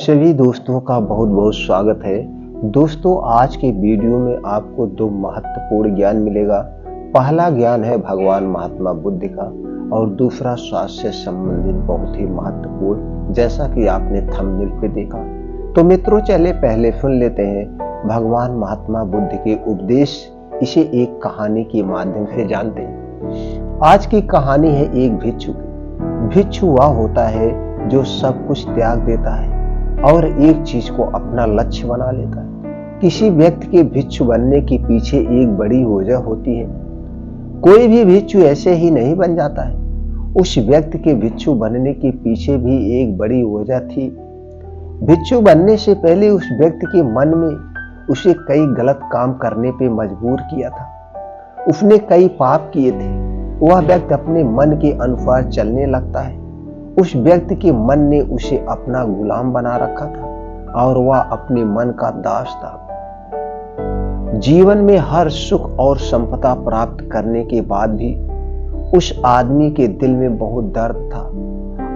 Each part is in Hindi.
सभी दोस्तों का बहुत बहुत स्वागत है। दोस्तों, आज के वीडियो में आपको दो महत्वपूर्ण ज्ञान मिलेगा। पहला ज्ञान है भगवान महात्मा बुद्ध का और दूसरा स्वास्थ्य से संबंधित बहुत ही महत्वपूर्ण, जैसा कि आपने थंबनेल पे देखा। तो मित्रों, चले पहले सुन लेते हैं भगवान महात्मा बुद्ध के उपदेश। इसे एक कहानी के माध्यम से जानते हैं। आज की कहानी है एक भिक्षु की। भिक्षु वह होता है जो सब कुछ त्याग देता है और एक चीज को अपना लक्ष्य बना लेता है। किसी व्यक्ति के भिक्षु बनने के पीछे एक बड़ी वजह होती है। कोई भी भिक्षु ऐसे ही नहीं बन जाता है। उस व्यक्ति के भिक्षु बनने के पीछे भी एक बड़ी वजह थी। भिक्षु बनने से पहले उस व्यक्ति के मन में उसे कई गलत काम करने पे मजबूर किया था। उसने कई पाप किए थे। वह व्यक्ति अपने मन के अनुसार चलने लगता है। उस व्यक्ति के मन ने उसे अपना गुलाम बना रखा था और वह अपने मन का दास था। जीवन में हर सुख और संपदा प्राप्त करने के बाद भी उस आदमी के दिल में बहुत दर्द था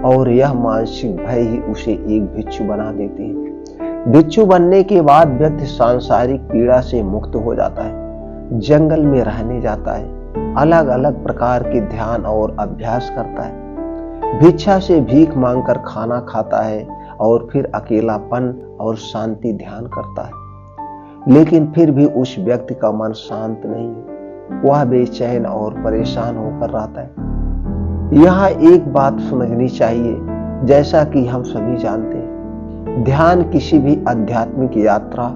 और यह मानसिक भय ही उसे एक भिक्षु बना देती है। भिक्षु बनने के बाद व्यक्ति सांसारिक पीड़ा से मुक्त हो जाता है, जंगल में रहने जाता है, अलग अलग प्रकार के ध्यान और अभ्यास करता है, भिक्षा से भीख मांगकर खाना खाता है और फिर अकेलापन और शांति ध्यान करता है। लेकिन फिर भी उस व्यक्ति का मन शांत नहीं है। वह बेचैन और परेशान होकर रहता है। यहाँ एक बात समझनी चाहिए, जैसा कि हम सभी जानते हैं, ध्यान किसी भी आध्यात्मिक यात्रा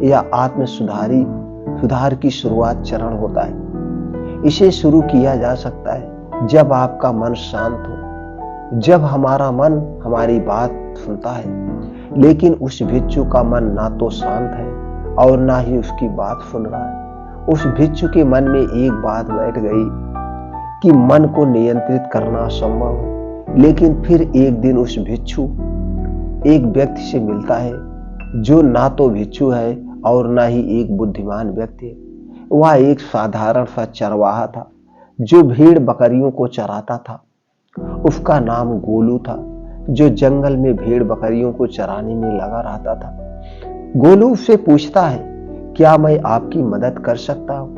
या आत्म सुधार की शुरुआत चरण होता है। इसे शुरू किया जा सकता है जब आपका मन शांत हो, जब हमारा मन हमारी बात सुनता है। लेकिन उस भिक्षु का मन ना तो शांत है और ना ही उसकी बात सुन रहा है। उस भिक्षु के मन में एक बात बैठ गई कि मन को नियंत्रित करना असंभव है। लेकिन फिर एक दिन उस भिक्षु एक व्यक्ति से मिलता है जो ना तो भिक्षु है और ना ही एक बुद्धिमान व्यक्ति है। वह एक साधारण सा चरवाहा था जो भेड़ बकरियों को चराता था। उसका नाम गोलू था, जो जंगल में भेड़ बकरियों को चराने में लगा रहता था। गोलू उससे पूछता है, क्या मैं आपकी मदद कर सकता हूँ?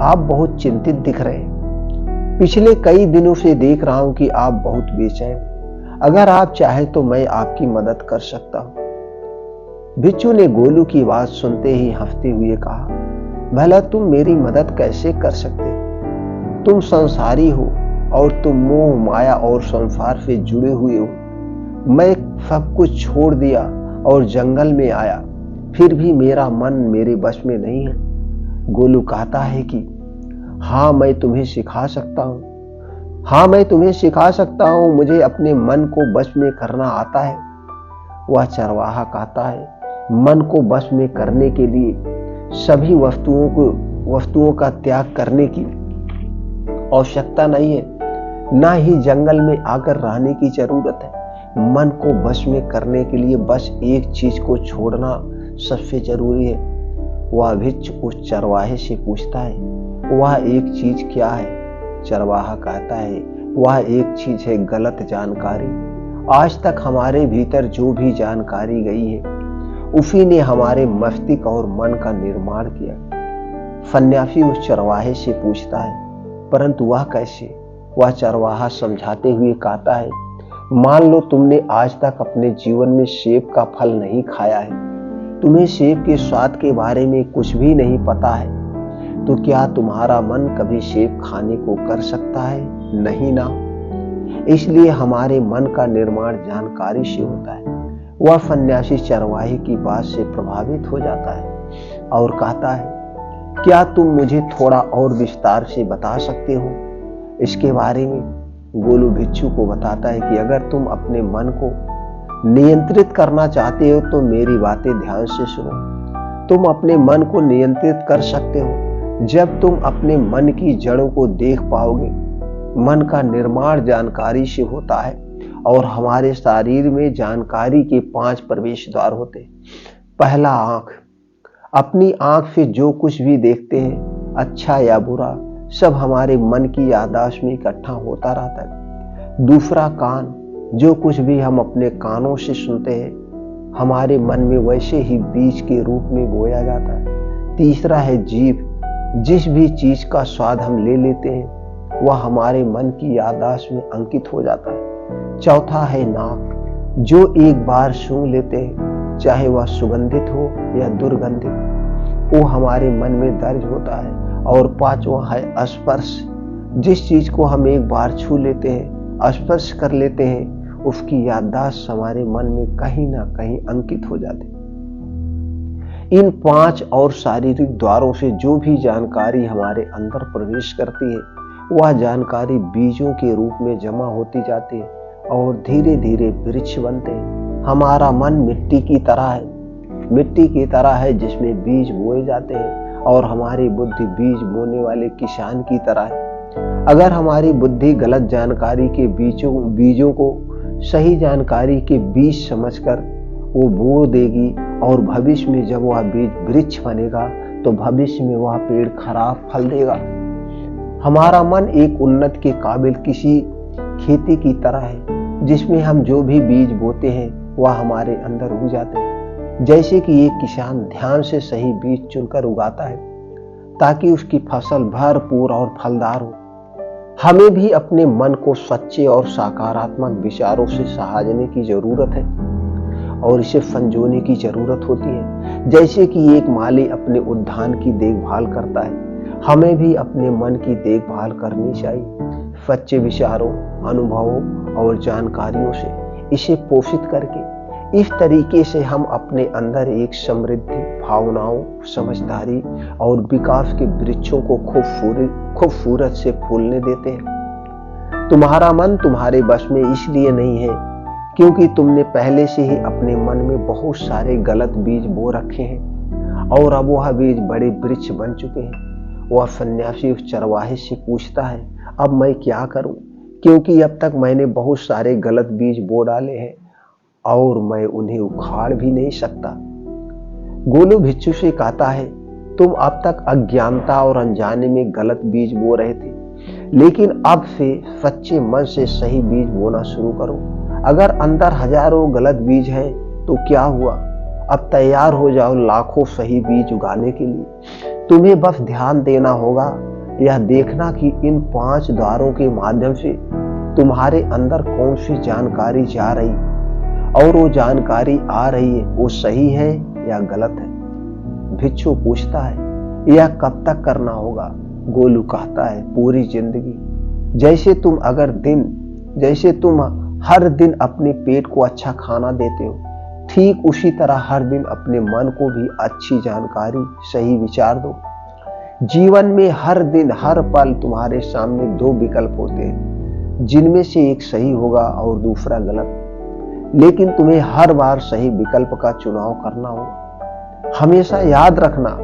आप बहुत चिंतित दिख रहे हैं। पिछले कई दिनों से देख रहा हूं कि आप बहुत बेचैन। अगर आप चाहें तो मैं आपकी मदद कर सकता हूँ। भिक्षु ने गोलू की बात सुनते ही हंसते हुए कहा, भला तुम मेरी मदद कैसे कर सकते? तुम संसारी हो और तुम मोह माया और संसार से जुड़े हुए हो। मैं सब कुछ छोड़ दिया और जंगल में आया, फिर भी मेरा मन मेरे बस में नहीं है। गोलू कहता है कि हाँ, मैं तुम्हें सिखा सकता हूँ। हाँ, मैं तुम्हें सिखा सकता हूँ। मुझे अपने मन को बस में करना आता है। वह चरवाहा कहता है, मन को बस में करने के लिए सभी वस्तुओं का त्याग करने की आवश्यकता नहीं है, ना ही जंगल में आकर रहने की जरूरत है। मन को बस में करने के लिए बस एक चीज को छोड़ना सबसे जरूरी है। वह भिक्षु उस चरवाहे से पूछता है, वह एक चीज क्या है? चरवाहा कहता है, वह एक चीज है गलत जानकारी। आज तक हमारे भीतर जो भी जानकारी गई है, उसी ने हमारे मस्तिष्क और मन का निर्माण किया। सन्यासी उस चरवाहे से पूछता है, परंतु वह कैसे? वह चरवाहा समझाते हुए कहता है, मान लो तुमने आज तक अपने जीवन में सेब का फल नहीं खाया है, तुम्हें सेब के स्वाद के बारे में कुछ भी नहीं पता है, तो क्या तुम्हारा मन कभी सेब खाने को कर सकता है? नहीं ना। इसलिए हमारे मन का निर्माण जानकारी से होता है। वह सन्यासी चरवाहे की बात से प्रभावित हो जाता है और कहता है, क्या तुम मुझे थोड़ा और विस्तार से बता सकते हो इसके बारे में? गोलू भिक्षु को बताता है कि अगर तुम अपने मन को नियंत्रित करना चाहते हो तो मेरी बातें ध्यान से सुनो। तुम अपने मन को नियंत्रित कर सकते हो जब तुम अपने मन की जड़ों को देख पाओगे। मन का निर्माण जानकारी से होता है और हमारे शरीर में जानकारी के 5 प्रवेश द्वार होते हैं। पहला, आंख। अपनी आंख से जो कुछ भी देखते हैं, अच्छा या बुरा, सब हमारे मन की याददाश्त में इकट्ठा होता रहता है। दूसरा, कान। जो कुछ भी हम अपने कानों से सुनते हैं, हमारे मन में वैसे ही बीज के रूप में बोया जाता है। तीसरा है जीभ, जिस भी चीज का स्वाद हम ले लेते हैं वह हमारे मन की याददाश्त में अंकित हो जाता है। चौथा है नाक, जो एक बार सूंघ लेते हैं, चाहे वह सुगंधित हो या दुर्गंधित, वो हमारे मन में दर्ज होता है। और पांचवा है स्पर्श, जिस चीज को हम एक बार छू लेते हैं, स्पर्श कर लेते हैं, उसकी याददाश्त हमारे मन में कहीं ना कहीं अंकित हो जाती है। इन 5 और शारीरिक द्वारों से जो भी जानकारी हमारे अंदर प्रवेश करती है वह जानकारी बीजों के रूप में जमा होती जाती है और धीरे धीरे वृक्ष बनते हैं। हमारा मन मिट्टी की तरह है जिसमें बीज बोए जाते हैं और हमारी बुद्धि बीज बोने वाले किसान की तरह है। अगर हमारी बुद्धि गलत जानकारी के बीजों को सही जानकारी के बीज समझकर वो बो देगी और भविष्य में जब वह बीज वृक्ष बनेगा तो भविष्य में वह पेड़ खराब फल देगा। हमारा मन एक उन्नत के काबिल किसी खेती की तरह है जिसमें हम जो भी बीज बोते हैं वह हमारे अंदर उग जाते हैं। जैसे कि एक किसान ध्यान से सही बीज चुनकर उगाता है ताकि उसकी फसल भरपूर और फलदार हो। हमें भी अपने मन को सच्चे और सकारात्मक विचारों से सहाजने की जरूरत है और इसे संजोने की जरूरत होती है। जैसे कि एक माली अपने उद्यान की देखभाल करता है, हमें भी अपने मन की देखभाल करनी चाहिए। सच्चे विचारों, अनुभवों और जानकारियों से इसे पोषित करके इस तरीके से हम अपने अंदर एक समृद्धि, भावनाओं, समझदारी और विकास के वृक्षों को खूबसूरत से फूलने देते हैं। तुम्हारा मन तुम्हारे बस में इसलिए नहीं है क्योंकि तुमने पहले से ही अपने मन में बहुत सारे गलत बीज बो रखे हैं और अब वह बीज बड़े वृक्ष बन चुके हैं। वह सन्यासी उस चरवाहे से पूछता है, अब मैं क्या करूं, क्योंकि अब तक मैंने बहुत सारे गलत बीज बो डाले हैं और मैं उन्हें उखाड़ भी नहीं सकता। गोलू भिक्षु से कहता है, तुम अब तक अज्ञानता और अनजाने में गलत बीज बो रहे थे, लेकिन अब से सच्चे मन से सही बीज बोना शुरू करो। अगर अंदर हजारों गलत बीज हैं तो क्या हुआ, अब तैयार हो जाओ लाखों सही बीज उगाने के लिए। तुम्हें बस ध्यान देना होगा, यह देखना कि इन 5 द्वारों के माध्यम से तुम्हारे अंदर कौन सी जानकारी जा रही और वो जानकारी आ रही है वो सही है या गलत है। भिक्षु पूछता है, यह कब तक करना होगा? गोलू कहता है, पूरी जिंदगी। जैसे तुम हर दिन अपने पेट को अच्छा खाना देते हो, ठीक उसी तरह हर दिन अपने मन को भी अच्छी जानकारी, सही विचार दो। जीवन में हर दिन हर पल तुम्हारे सामने 2 विकल्प होते हैं, जिनमें से एक सही होगा और दूसरा गलत, लेकिन तुम्हें हर बार सही विकल्प का चुनाव करना होगा। हमेशा याद रखना,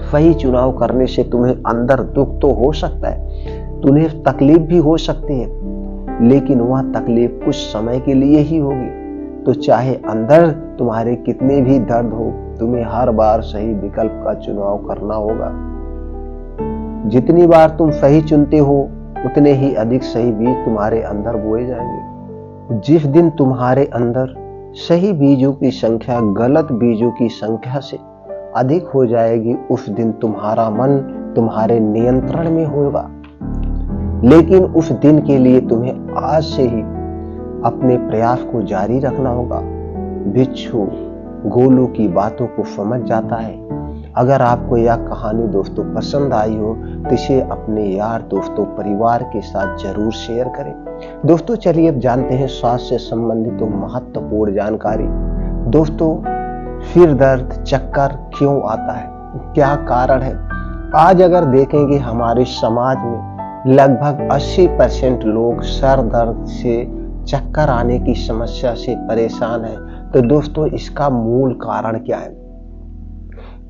सही चुनाव करने से तुम्हें अंदर दुख तो हो सकता है, तुम्हें तकलीफ भी हो सकती है, लेकिन वह तकलीफ कुछ समय के लिए ही होगी। तो चाहे अंदर तुम्हारे कितने भी दर्द हो, तुम्हें हर बार सही विकल्प का चुनाव करना होगा। जितनी बार तुम सही चुनते हो उतने ही अधिक सही बीज तुम्हारे अंदर बोए जाएंगे। जिस दिन तुम्हारे अंदर सही बीजों की संख्या गलत बीजों की संख्या से अधिक हो जाएगी, उस दिन तुम्हारा मन तुम्हारे नियंत्रण में होगा। लेकिन उस दिन के लिए तुम्हें आज से ही अपने प्रयास को जारी रखना होगा। भिक्षु गोलू की बातों को समझ जाता है। अगर आपको यह कहानी दोस्तों पसंद आई हो तो इसे अपने यार दोस्तों, परिवार के साथ जरूर शेयर करें। दोस्तों चलिए अब जानते हैं स्वास्थ्य से संबंधित महत्वपूर्ण जानकारी। दोस्तों, सिर दर्द, चक्कर क्यों आता है, क्या कारण है? आज अगर देखेंगे हमारे समाज में लगभग 80% लोग सर दर्द से, चक्कर आने की समस्या से परेशान है। तो दोस्तों इसका मूल कारण क्या है?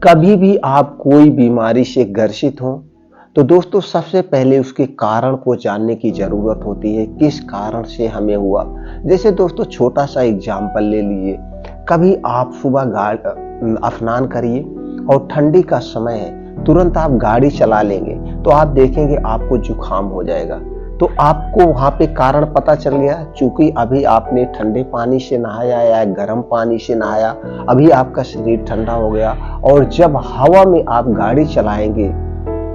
कभी भी आप कोई बीमारी से ग्रसित हो तो दोस्तों सबसे पहले उसके कारण को जानने की जरूरत होती है, किस कारण से हमें हुआ। जैसे दोस्तों छोटा सा एग्जाम्पल ले लीजिए, कभी आप सुबह स्नान करिए और ठंडी का समय है, तुरंत आप गाड़ी चला लेंगे तो आप देखेंगे आपको जुकाम हो जाएगा। तो आपको वहां पे कारण पता चल गया, चूंकि अभी आपने ठंडे पानी से नहाया या गर्म पानी से नहाया, अभी आपका शरीर ठंडा हो गया। और जब हवा में आप गाड़ी चलाएंगे,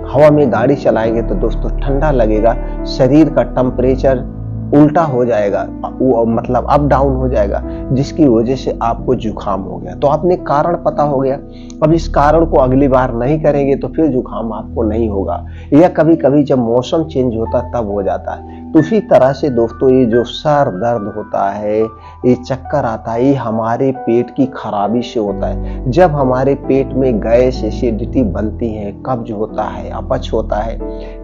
हवा में गाड़ी चलाएंगे तो दोस्तों ठंडा लगेगा, शरीर का टेम्परेचर उल्टा हो जाएगा, वो मतलब अप डाउन हो जाएगा, जिसकी वजह से आपको जुकाम हो गया। तो आपने कारण पता हो गया। अब इस कारण को अगली बार नहीं करेंगे तो फिर जुकाम आपको नहीं होगा, या कभी कभी जब मौसम चेंज होता तब हो जाता है। तो इसी तरह से दोस्तों ये जो सर दर्द होता है, ये चक्कर आता है, ये हमारे पेट की खराबी से होता है। जब हमारे पेट में गैस एसिडिटी बनती है, कब्ज होता है, अपच होता है,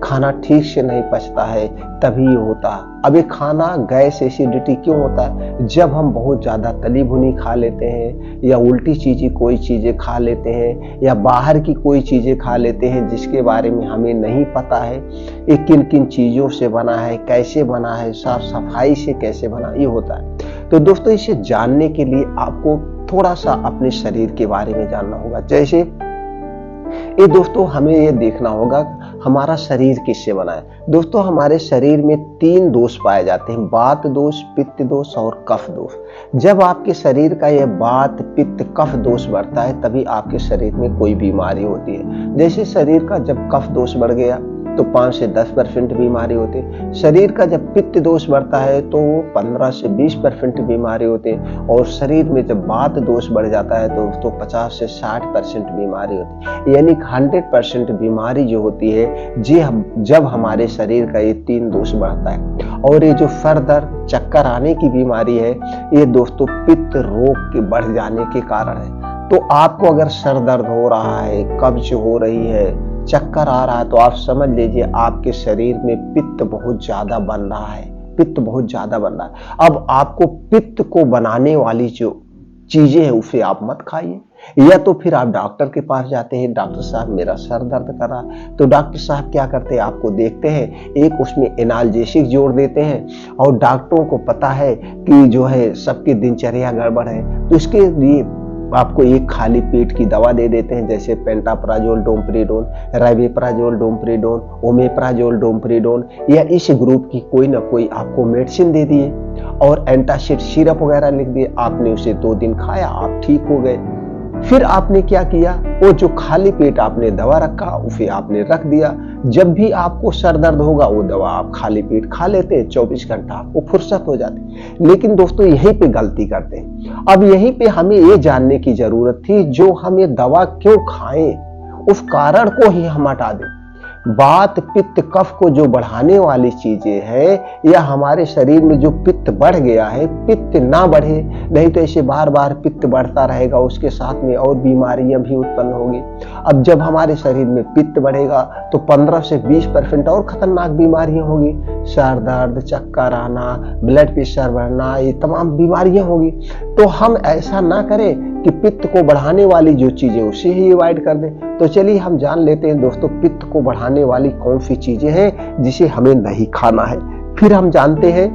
खाना ठीक से नहीं पचता है, तभी ये होता है। अब ये खाना गैस एसिडिटी क्यों होता है? जब हम बहुत ज्यादा तली भुनी खा लेते हैं, या उल्टी चीजें कोई चीजें खा लेते हैं, या बाहर की कोई चीजें खा लेते हैं जिसके बारे में हमें नहीं पता है ये किन किन चीजों से बना है, कैसे बना है, साफ सफाई से कैसे बना, ये होता है। तो दोस्तों इसे जानने के लिए आपको थोड़ा सा अपने शरीर के बारे में जानना होगा। जैसे ये दोस्तों हमें ये देखना होगा हमारा शरीर किससे बना है। दोस्तों हमारे शरीर में 3 दोष पाए जाते हैं, वात दोष, पित्त दोष और कफ दोष। जब आपके शरीर का यह वात, पित्त, कफ दोष बढ़ता है तभी आपके शरीर में कोई बीमारी होती है। जैसे शरीर का जब कफ दोष बढ़ गया तो 5 से 10% बीमारी होती है। शरीर का जब पित्त दोष बढ़ता है तो 15 से 20% बीमारी होती है। और शरीर में जब वात दोष बढ़ जाता है तो 50 से 60% बीमारी होती है। यानी 100% बीमारी जो होती है जब हमारे शरीर का ये 3 दोष बढ़ता है। और ये जो सर दर्द, चक्कर आने की बीमारी है, ये दोस्तों पित्त रोग के बढ़ जाने के कारण है। तो आपको अगर सर दर्द हो रहा है, कब्ज हो रही है, चक्कर आ रहा है, तो आप समझ लीजिए आपके शरीर में पित्त बहुत ज्यादा बन रहा है, पित्त बहुत ज्यादा बन रहा है। अब आपको पित्त को बनाने वाली जो चीजें हैं उसे आप मत खाइए, या तो फिर आप डॉक्टर के पास जाते हैं, डॉक्टर साहब मेरा सर दर्द कर रहा है। तो डॉक्टर साहब क्या करते हैं, आपको देखते हैं, एक उसमें एनाल्जेसिक जोड़ देते हैं। और डॉक्टरों को पता है कि जो है सबकी दिनचर्या गड़बड़ है, तो इसके लिए आपको एक खाली पेट की दवा दे देते हैं, जैसे पेंटाप्राजोल, डोमप्रिडोन, राइबेप्राजोल, डोमप्रिडोन, ओमेप्राजोल, डोमप्रिडोन, या इस ग्रुप की कोई ना कोई आपको मेडिसिन दे दिए और एंटासिड सिरप वगैरह लिख दिए। आपने उसे 2 दिन खाया, आप ठीक हो गए। फिर आपने क्या किया, वो जो खाली पेट आपने दवा रखा उसे आपने रख दिया। जब भी आपको सर दर्द होगा वो दवा आप खाली पेट खा लेते, 24 घंटा आपको फुर्सत हो जाती। लेकिन दोस्तों यहीं पे गलती करते हैं। अब यहीं पे हमें ये जानने की जरूरत थी, जो हम ये दवा क्यों खाएं, उस कारण को ही हम हटा दें। वात, पित्त, कफ को जो बढ़ाने वाली चीजें हैं, या हमारे शरीर में जो पित्त बढ़ गया है, पित्त ना बढ़े, नहीं तो ऐसे बार बार पित्त बढ़ता रहेगा, उसके साथ में और बीमारियां भी उत्पन्न होगी। अब जब हमारे शरीर में पित्त बढ़ेगा तो 15 से 20% और खतरनाक बीमारियां होगी, सर दर्द, चक्कर आना, ब्लड प्रेशर बढ़ना, ये तमाम बीमारियां होगी। तो हम ऐसा ना करें कि पित्त को बढ़ाने वाली जो चीजें उसे ही अवॉइड कर दें। तो चलिए हम जान लेते हैं दोस्तों पित्त को बढ़ाने वाली कौन सी चीजें हैं जिसे हमें नहीं खाना है। फिर हम जानते हैं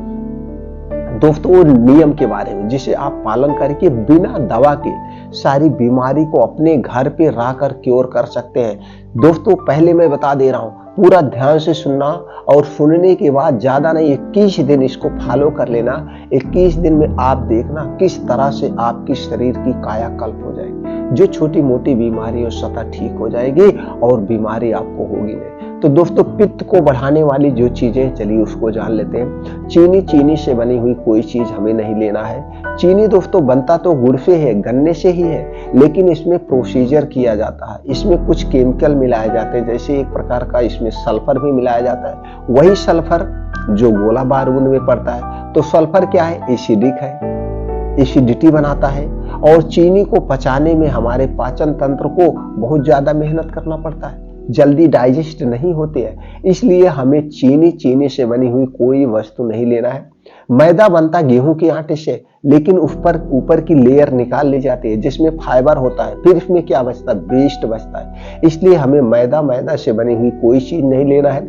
दोस्तों नियम के बारे में, जिसे आप पालन करके बिना दवा के सारी बीमारी को अपने घर पे रहकर क्योर कर सकते हैं। दोस्तों पहले मैं बता दे रहा हूं, पूरा ध्यान से सुनना, और सुनने के बाद ज्यादा नहीं 21 दिन इसको फॉलो कर लेना। 21 दिन में आप देखना किस तरह से आपकी शरीर की कायाकल्प हो जाएगी, जो छोटी मोटी बीमारियों सतह ठीक हो जाएगी और बीमारी आपको होगी नहीं। तो दोस्तों पित्त को बढ़ाने वाली जो चीजें, चलिए उसको जान लेते हैं। चीनी से बनी हुई कोई चीज हमें नहीं लेना है। चीनी दोस्तों बनता तो गुड़ से है, गन्ने से ही है, लेकिन इसमें प्रोसीजर किया जाता है, इसमें कुछ केमिकल मिलाए जाते हैं, जैसे एक प्रकार का इसमें सल्फर भी मिलाया जाता है, वही सल्फर जो गोला बारूद में पड़ता है। तो सल्फर क्या है, एसिडिक है, एसिडिटी बनाता है, और चीनी को पचाने में हमारे पाचन तंत्र को बहुत ज्यादा मेहनत करना पड़ता है, जल्दी डाइजेस्ट नहीं होते हैं। इसलिए हमें चीनी से बनी हुई कोई वस्तु नहीं लेना है। मैदा बनता गेहूं के आटे से, लेकिन ऊपर की लेयर निकाल ली जाती है जिसमें फाइबर होता है, फिर इसमें क्या बचता है, वेस्ट बचता है। इसलिए हमें मैदा से बनी हुई कोई चीज नहीं लेना है।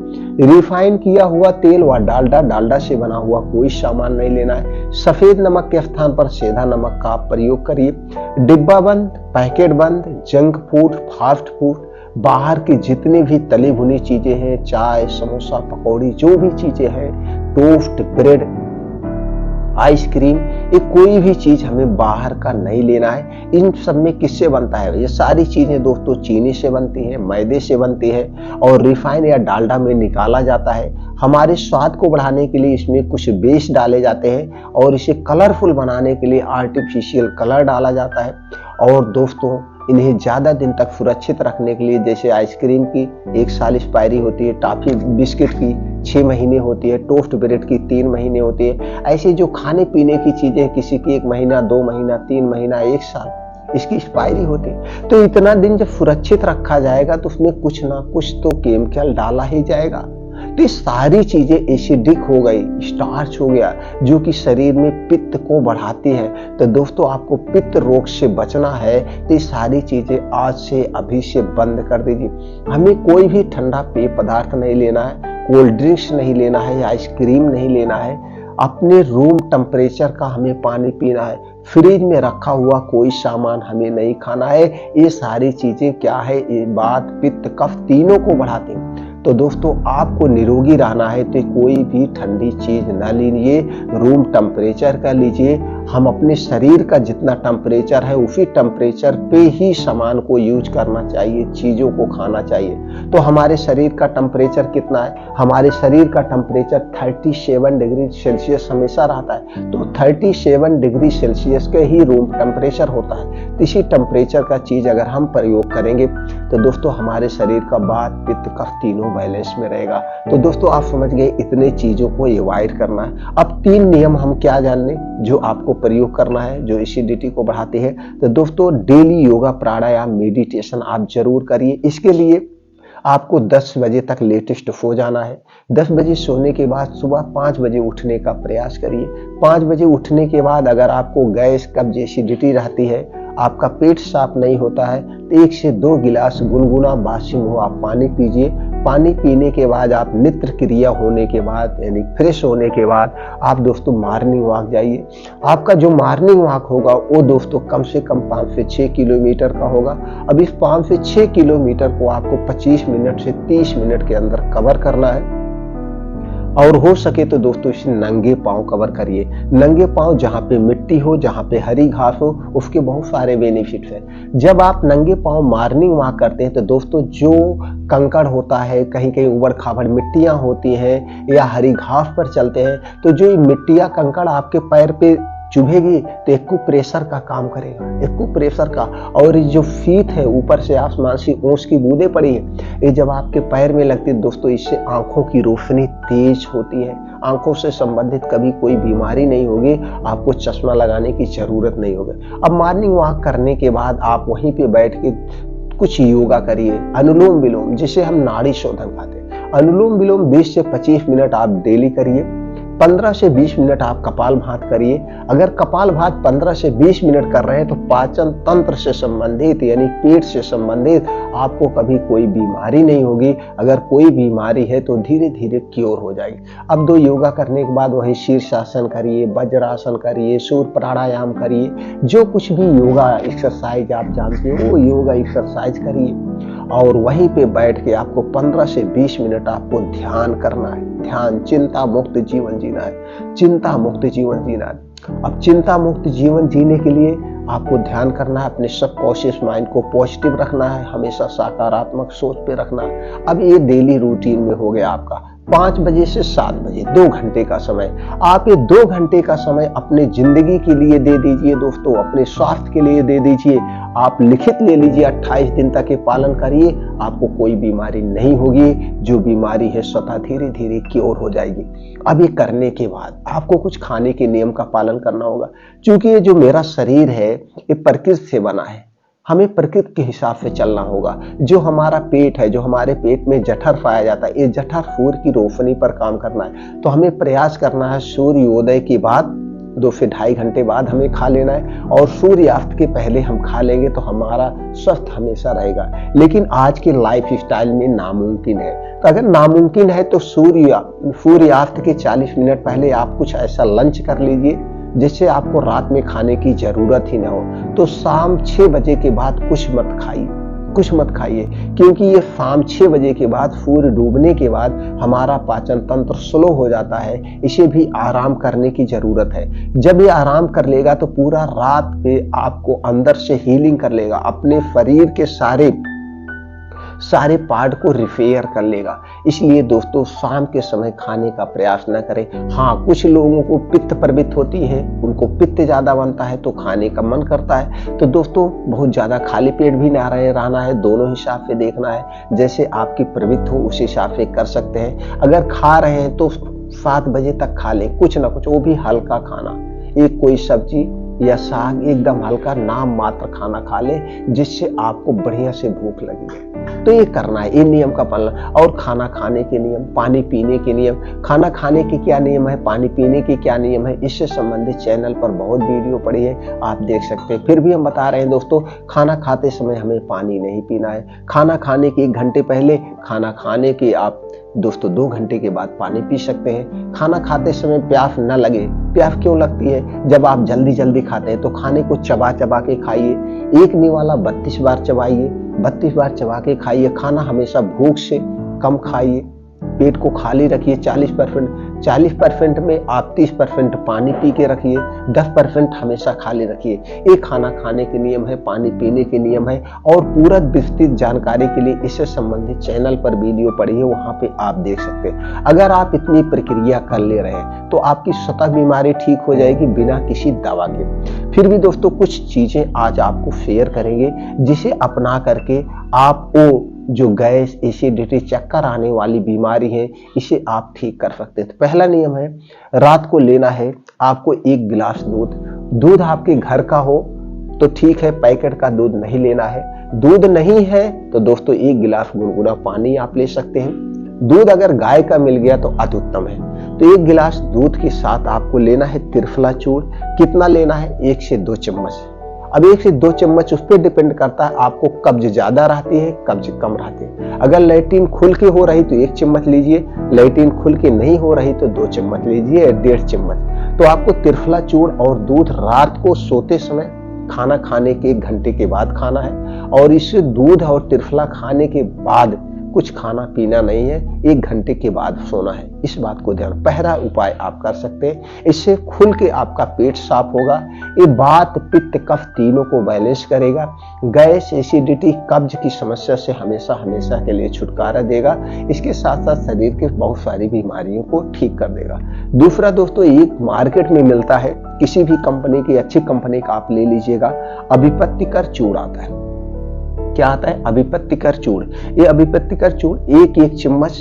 रिफाइन किया हुआ तेल व डालडा से बना हुआ कोई सामान नहीं लेना है। सफेद नमक के स्थान पर सेंधा नमक का आप प्रयोग करिए। डिब्बा बंद, पैकेट बंद, जंक फूड, फास्ट फूड, बाहर की जितनी भी तली भुनी चीजें हैं, चाय, समोसा, पकौड़ी, जो भी चीजें हैं, टोस्ट, ब्रेड, आइसक्रीम, ये कोई भी चीज हमें बाहर का नहीं लेना है। इन सब में किससे बनता है? ये सारी चीजें दोस्तों चीनी से बनती है, मैदे से बनती है और रिफाइन या डालडा में निकाला जाता है। हमारे स्वाद को बढ़ाने के लिए इसमें कुछ बेस डाले जाते हैं और इसे कलरफुल बनाने के लिए आर्टिफिशियल कलर डाला जाता है। और दोस्तों इन्हें ज्यादा दिन तक सुरक्षित रखने के लिए, जैसे आइसक्रीम की 1 साल एक्सपायरी होती है, टॉफी बिस्किट की 6 महीने होती है, टोस्ट ब्रेड की 3 महीने होती है। ऐसे जो खाने पीने की चीजें, किसी की 1 महीना, 2 महीना, 3 महीना, 1 साल इसकी एक्सपायरी होती है। तो इतना दिन जब सुरक्षित रखा जाएगा तो उसमें कुछ ना कुछ तो केमिकल डाला ही जाएगा। तो ये सारी चीजें एसिडिक हो गई, स्टार्च हो गया, जो कि शरीर में पित्त को बढ़ाती है। तो दोस्तों आपको पित्त रोग से बचना है तो ये सारी चीजें आज से अभी से बंद कर दीजिए। हमें कोई भी ठंडा पेय पदार्थ नहीं लेना है, कोल्ड ड्रिंक्स नहीं लेना है, आइसक्रीम नहीं लेना है। अपने रूम टेम्परेचर का हमें पानी पीना है। फ्रिज में रखा हुआ कोई सामान हमें नहीं खाना है। ये सारी चीजें क्या है, ये बात पित्त कफ तीनों को बढ़ाती हैं। तो दोस्तों आपको निरोगी रहना है तो कोई भी ठंडी चीज न लीजिए, रूम टेम्परेचर का लीजिए। हम अपने शरीर का जितना टेम्परेचर है उसी टेम्परेचर पे ही सामान को यूज करना चाहिए, चीजों को खाना चाहिए। तो हमारे शरीर का टेम्परेचर कितना है? हमारे शरीर का टेम्परेचर 37 डिग्री सेल्सियस हमेशा रहता है। तो 37 डिग्री सेल्सियस के ही रूम टेम्परेचर होता है। तो इसी टेम्परेचर का चीज अगर हम प्रयोग करेंगे तो दोस्तों हमारे शरीर का वात, पित्त, कफ तीनों बैलेंस में रहेगा। तो दोस्तों आप समझ गए, इतने चीजों को अवॉइड करना है। अब 3 नियम हम क्या जान लें जो आपको प्रयोग करना है, जो एसिडिटी को बढ़ाते हैं। तो दोस्तों डेली योगा, प्राणायाम, मेडिटेशन आप जरूर करिए। इसके लिए आपको 10 बजे तक लेटेस्ट सो जाना है। 10 बजे सोने के बाद सुबह 5 बजे उठने का प्रयास करिए। 5 बजे उठने के बाद अगर आपको गैस, कब्ज, एसिडिटी रहती है, आपका पेट साफ नहीं होता है, तो 1 से 2 गिलास गुनगुना बासी मुंह आप पानी पीजिए। पानी पीने के बाद आप नित्य क्रिया होने के बाद, यानी फ्रेश होने के बाद आप दोस्तों मॉर्निंग वॉक जाइए। आपका जो मॉर्निंग वॉक होगा वो दोस्तों कम से कम 5 से 6 किलोमीटर का होगा। अब इस 5 से 6 किलोमीटर को आपको 25 मिनट से 30 मिनट के अंदर कवर करना है। और हो सके तो दोस्तों इसे नंगे पांव कवर करिए। नंगे पांव जहां पे मिट्टी हो, जहां पे हरी घास हो, उसके बहुत सारे बेनिफिट्स हैं। जब आप नंगे पांव मॉर्निंग वॉक करते हैं तो दोस्तों जो कंकड़ होता है, कहीं कहीं उबड़ खाबड़ मिट्टियां होती हैं या हरी घास पर चलते हैं, तो जो ये मिट्टियां कंकड़ आपके पैर पे चुभेगी तो एक्यूप्रेशर का काम करेगा, एक्यूप्रेशर का। और ये जो फीत है, ऊपर से आसमान से ओस की बूंदें पड़ी है, ये जब आपके पैर में लगती है दोस्तों, इससे आंखों की रोशनी तेज होती है। आंखों से संबंधित कभी कोई बीमारी नहीं होगी, आपको चश्मा लगाने की जरूरत नहीं होगी। अब मॉर्निंग वॉक करने के बाद आप वहीं पे बैठ के कुछ योगा करिए, अनुलोम विलोम, जिसे हम नाड़ी शोधन कहते हैं। अनुलोम विलोम 20 से 25 मिनट आप डेली करिए। 15 से 20 मिनट आप कपाल भात करिए। अगर कपाल भात 15 से 20 मिनट कर रहे हैं तो पाचन तंत्र से संबंधित, यानी पेट से संबंधित आपको कभी कोई बीमारी नहीं होगी। अगर कोई बीमारी है तो धीरे धीरे क्योर हो जाएगी। अब 2 योगा करने के बाद वही शीर्षासन करिए, वज्रासन करिए, सूर्य प्राणायाम करिए, जो कुछ भी योगा एक्सरसाइज आप जानते हो वो योगा एक्सरसाइज करिए। और वहीं पे बैठ के आपको 15 से 20 मिनट आपको ध्यान करना है। ध्यान, चिंता मुक्त जीवन जीना है, चिंता मुक्त जीवन जीना है। अब चिंता मुक्त जीवन जीने के लिए आपको ध्यान करना है, अपने सबकॉन्शियस माइंड को पॉजिटिव रखना है, हमेशा सकारात्मक सोच पे रखना है। अब ये डेली रूटीन में हो गया आपका 5 बजे से 7 बजे 2 घंटे का समय। आप ये 2 घंटे का समय अपने जिंदगी के लिए दे दीजिए दोस्तों, अपने स्वास्थ्य के लिए दे दीजिए। आप लिखित ले लीजिए, 28 दिन तक ये पालन करिए, आपको कोई बीमारी नहीं होगी। जो बीमारी है स्वतः धीरे धीरे क्योर हो जाएगी। अब ये करने के बाद आपको कुछ खाने के नियम का पालन करना होगा, क्योंकि ये जो मेरा शरीर है ये प्रकृति से बना है। हमें प्रकृति के हिसाब से चलना होगा। जो हमारा पेट है, जो हमारे पेट में जठर पाया जाता है, ये जठर सूर्य की रोशनी पर काम करना है। तो हमें प्रयास करना है सूर्योदय के बाद 2 से 2.5 घंटे बाद हमें खा लेना है, और सूर्यास्त के पहले हम खा लेंगे तो हमारा स्वस्थ हमेशा रहेगा। लेकिन आज के लाइफ स्टाइल में नामुमकिन है। तो अगर नामुमकिन है तो सूर्यास्त के 40 मिनट पहले आप कुछ ऐसा लंच कर लीजिए जिससे आपको रात में खाने की जरूरत ही ना हो। तो शाम 6 बजे के बाद कुछ मत खाइए, कुछ मत खाइए, क्योंकि ये शाम 6 बजे के बाद, सूर्य डूबने के बाद हमारा पाचन तंत्र स्लो हो जाता है। इसे भी आराम करने की जरूरत है। जब ये आराम कर लेगा तो पूरा रात पे आपको अंदर से हीलिंग कर लेगा, अपने शरीर के सारे पार्ट को रिपेयर कर लेगा। इसलिए दोस्तों शाम के समय खाने का प्रयास न करें। हाँ, कुछ लोगों को पित्त प्रवृत्ति होती है, उनको पित्त ज्यादा बनता है तो खाने का मन करता है। तो दोस्तों बहुत ज्यादा खाली पेट भी ना रहना है, दोनों हिसाब से देखना है। जैसे आपकी प्रवृत्ति हो उस हिसाब से कर सकते हैं। अगर खा रहे हैं तो 7 बजे तक खा लें, कुछ ना कुछ, वो भी हल्का खाना, एक कोई सब्जी या साग, एकदम हल्का नाम मात्र खाना खा ले, जिससे आपको बढ़िया से भूख लगी है। तो ये करना है, ये नियम का पालन। और खाना खाने के नियम, पानी पीने के नियम, खाना खाने के क्या नियम है, पानी पीने के क्या नियम है, इससे संबंधित चैनल पर बहुत वीडियो पड़ी है, आप देख सकते हैं। फिर भी हम बता रहे हैं दोस्तों, खाना खाते समय हमें पानी नहीं पीना है। खाना खाने के 1 घंटे पहले, खाना खाने के आप दोस्तों 2 घंटे के बाद पानी पी सकते हैं। खाना खाते समय प्यास न लगे। प्यास क्यों लगती है? जब आप जल्दी जल्दी खाते हैं तो खाने को चबा चबा के खाइए। एक निवाला 32 बार चबाइए, 32 बार चबा के खाइए। खाना हमेशा भूख से कम खाइए, पेट को खाली रखिए। 40% में आप 30% पानी पी के रखिए, 10% हमेशा खाली रखिए। ये खाना खाने के नियम है, पानी पीने के नियम है। और पूरा विस्तृत जानकारी के लिए इससे संबंधित चैनल पर वीडियो पड़ी है, वहां पे आप देख सकते हैं। अगर आप इतनी प्रक्रिया कर ले रहे हैं तो आपकी स्वतः बीमारी ठीक हो जाएगी बिना किसी दवा के। फिर भी दोस्तों कुछ चीजें आज आपको शेयर करेंगे, जिसे अपना करके आपको जो गैस, एसिडिटी, चक्कर आने वाली बीमारी है, इसे आप ठीक कर सकते हैं। तो पहला नियम है, रात को लेना है आपको 1 गिलास दूध आपके घर का हो तो ठीक है, पैकेट का दूध नहीं लेना है। दूध नहीं है तो दोस्तों 1 गिलास गुनगुना पानी आप ले सकते हैं। दूध अगर गाय का मिल गया तो अति उत्तम है। तो 1 गिलास दूध के साथ आपको लेना है त्रिफला चूर्ण। कितना लेना है? 1 से 2 चम्मच। अब 1 से 2 चम्मच उस पर डिपेंड करता है आपको कब्ज ज्यादा रहती है, कब्ज कम रहती है। अगर लैट्रिन खुल के हो रही तो 1 चम्मच लीजिए, लैट्रिन खुल के नहीं हो रही तो 2 चम्मच लीजिए, 1.5 चम्मच। तो आपको त्रिफला चूर्ण और दूध रात को सोते समय, खाना खाने के 1 घंटे के बाद खाना है। और इस दूध और त्रिफला खाने के बाद कुछ खाना पीना नहीं है, 1 घंटे के बाद सोना है। इस बात को ध्यान। पहला उपाय आप कर सकते हैं, इससे खुल के आपका पेट साफ होगा। ये बात पित्त कफ तीनों को बैलेंस करेगा। गैस, एसिडिटी, कब्ज की समस्या से हमेशा के लिए छुटकारा देगा। इसके साथ साथ शरीर के बहुत सारी बीमारियों को ठीक कर देगा। दूसरा दोस्तों, एक मार्केट में मिलता है, किसी भी कंपनी की, अच्छी कंपनी का आप ले लीजिएगा, अभिपत्तिकर चूर्ण आता है। क्या आता है? अभिपत्तिकर चूर्ण। ये अभिपत्तिकर चूर्ण 1 चम्मच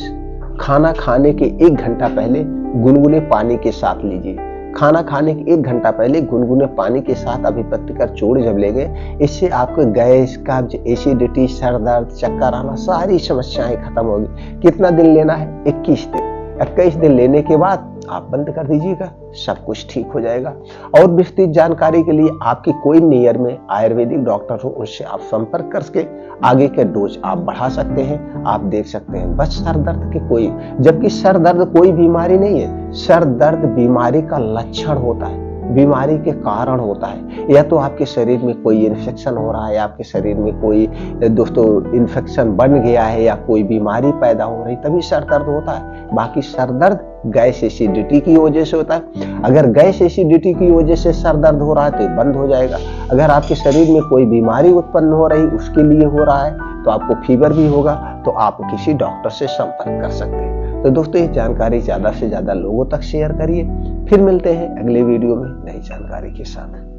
खाना खाने के 1 घंटा पहले गुनगुने पानी के साथ लीजिए। खाना खाने के 1 घंटा पहले गुनगुने पानी के साथ अभिपत्तिकर चूर्ण जब लेंगे, इससे आपको गैस, कब्ज, एसिडिटी, सर दर्द, चक्कर आना, सारी समस्याएं खत्म होगी। कितना दिन लेना है? 21 दिन। 21 दिन लेने के बाद आप बंद कर दीजिएगा, सब कुछ ठीक हो जाएगा। और विस्तृत जानकारी के लिए आपके कोई नियर में आयुर्वेदिक डॉक्टर हो, उनसे आप संपर्क करके आगे के डोज आप बढ़ा सकते हैं। आप देख सकते हैं। बस सर दर्द के कोई, जबकि सर दर्द कोई बीमारी नहीं है। सर दर्द बीमारी का लक्षण होता है, बीमारी के कारण होता है। या तो आपके शरीर में कोई इन्फेक्शन हो रहा है, आपके शरीर में कोई दोस्तों इन्फेक्शन बन गया है, या कोई बीमारी पैदा हो रही, तभी सर दर्द होता है। बाकी सर दर्द गैस, एसिडिटी की वजह से होता है। अगर गैस, एसिडिटी की वजह से सर दर्द हो रहा है तो ये बंद हो जाएगा। अगर आपके शरीर में कोई बीमारी उत्पन्न हो रही, उसके लिए हो रहा है, तो आपको फीवर भी होगा, तो आप किसी डॉक्टर से संपर्क कर सकते हैं। तो दोस्तों ये जानकारी ज्यादा से ज्यादा लोगों तक शेयर करिए। फिर मिलते हैं अगले वीडियो में नई जानकारी के साथ।